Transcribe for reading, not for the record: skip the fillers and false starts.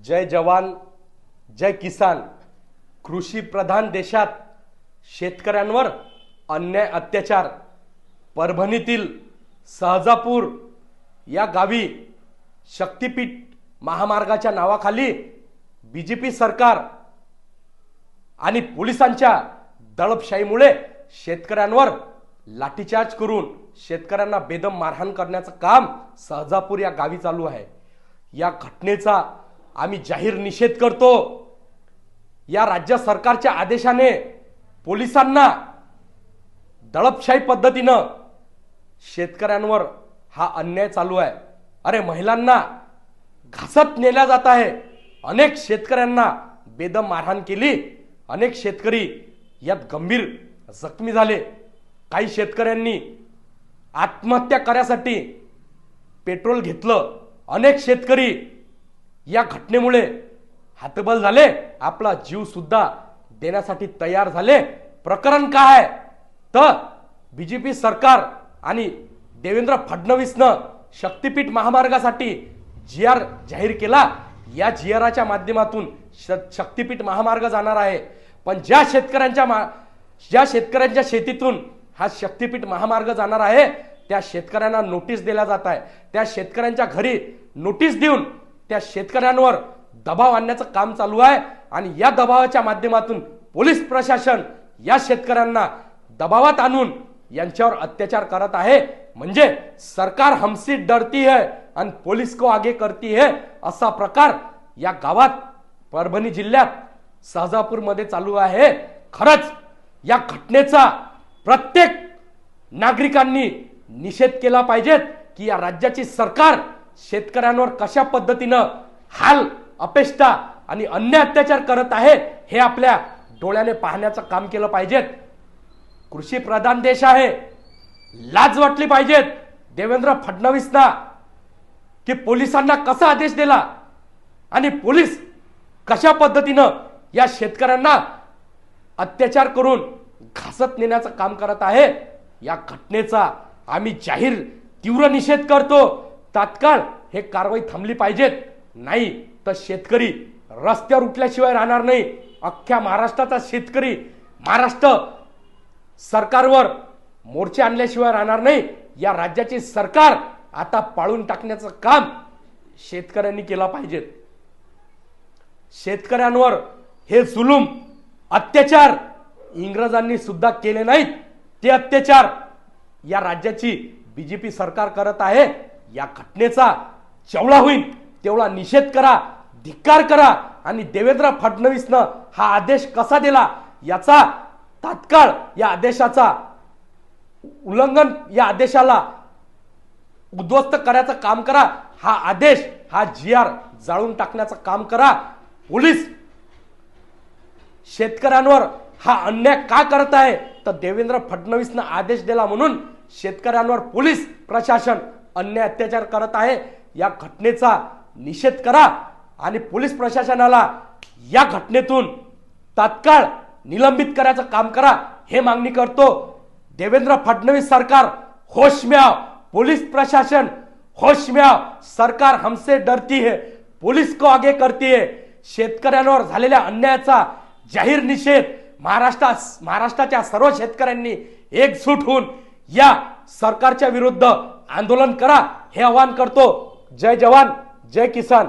जय जवान जय किसान। कृषी प्रधान देशात शेतकऱ्यांवर अन्याय अत्याचार। परभणीतील सहजापूर या गावी शक्तीपीठ महामार्गाच्या नावाखाली बीजेपी सरकार आणि पोलिसांच्या दडपशाहीमुळे शेतकऱ्यांवर लाठीचार्ज करून शेतकऱ्यांना बेदम मारहाण करण्याचं काम सहजापूर या गावी चालू आहे। या घटनेचा आम्ही जाहीर निषेध करतो। या राज्य सरकारच्या आदेशाने पोलिसांना दडपशाही पद्धतीने शेतकऱ्यांवर हा अन्याय चालू आहे। अरे महिलांना घासत नेल्या जात आहे। अनेक शेतकऱ्यांना बेदम मारहाण केली। अनेक शेतकरी यात गंभीर जखमी झाले। काही शेतकऱ्यांनी आत्महत्या करण्यासाठी पेट्रोल घेतलं। अनेक शेतकरी या घटनेमुळे हतबल झाले, आपला जीव सुद्धा देण्यासाठी तयार झाले। प्रकरण काय आहे तर बीजेपी सरकार आणि देवेंद्र फडणवीसनं शक्तीपीठ महामार्गासाठी जीआर जाहीर केला। या जीआरच्या माध्यमातून शक्तीपीठ महामार्ग जाणार आहे, पण ज्या शेतकऱ्यांच्या शेतीतून हा शक्तीपीठ महामार्ग जाणार आहे त्या शेतकऱ्यांना नोटीस दिल्या जात आहे। त्या शेतकऱ्यांच्या घरी नोटीस देऊन त्या शेतकऱ्यांवर दबाव आणण्याचं काम चालू आहे आणि या दबावाच्या माध्यमातून पोलीस प्रशासन या शेतकऱ्यांना दबावात आणून यांच्यावर अत्याचार करत आहे। म्हणजे सरकार हमसे डरती है आणि पोलीस को आगे करती है असा प्रकार या गावात परभणी जिल्ह्यात सहजापूर मध्ये चालू आहे। खरंच या घटनेचा प्रत्येक नागरिकांनी निषेध केला पाहिजे की या राज्याची सरकार शेतकऱ्यांवर कशा पद्धतीनं हाल अपेष्टा आणि अन्याय अत्याचार करत आहे हे आपल्या डोळ्याने पाहण्याचं काम केलं पाहिजे। कृषी प्रधान देश आहे, लाज वाटली पाहिजे देवेंद्र फडणवीसना की पोलिसांना कसा आदेश दिला आणि पोलीस कशा पद्धतीनं या शेतकऱ्यांना अत्याचार करून घासत नेण्याचं काम करत आहे। या घटनेचा आम्ही जाहीर तीव्र निषेध करतो। तात्काळ हे कारवाई थांबली पाहिजे, नाही तर शेतकरी रस्त्यावर उठल्याशिवाय राहणार नाही। अख्ख्या महाराष्ट्राचा शेतकरी महाराष्ट्र सरकारवर मोर्चे आणल्याशिवाय राहणार नाही। या राज्याची सरकार आता पाळून टाकण्याचं काम शेतकऱ्यांनी केलं पाहिजे। शेतकऱ्यांवर हे जुलूम अत्याचार इंग्रजांनी सुद्धा केले नाहीत, ते अत्याचार या राज्याची बीजेपी सरकार करत आहे। या घटनेचा जेवढा होईल तेवढा निषेध करा, धिक्कार करा आणि देवेंद्र फडणवीसनं हा आदेश कसा दिला याचा तात्काळ या आदेशाचा उल्लंघन, या आदेशाला उद्ध्वस्त करायचं काम करा। हा आदेश, हा जीआर जाळून टाकण्याचं काम करा। पोलीस शेतकऱ्यांवर हा अन्याय का करत आहे तर देवेंद्र फडणवीसनं आदेश दिला म्हणून शेतकऱ्यांवर पोलीस प्रशासन अन्याय अत्याचार करत आहे। या घटनेचा निषेध करा आणि पोलीस प्रशासनाला या घटनेतून तात्काळ निलंबित करायचं काम करा, हे मागणी करतो। देवेंद्र फडणवीस सरकार होश में आओ, पुलिस प्रशासन होश में आओ, सरकार हमसे डरती है, पुलिस को आगे करती है। शेतकऱ्यांवर झालेल्या अन्यायाचा जाहीर निषेध महाराष्ट्राच्या सर्व शेतकऱ्यांनी एकजूट होऊन या सरकारच्या विरुद्ध आंदोलन करा, हे आवाहन करतो। जय जवान जय किसान।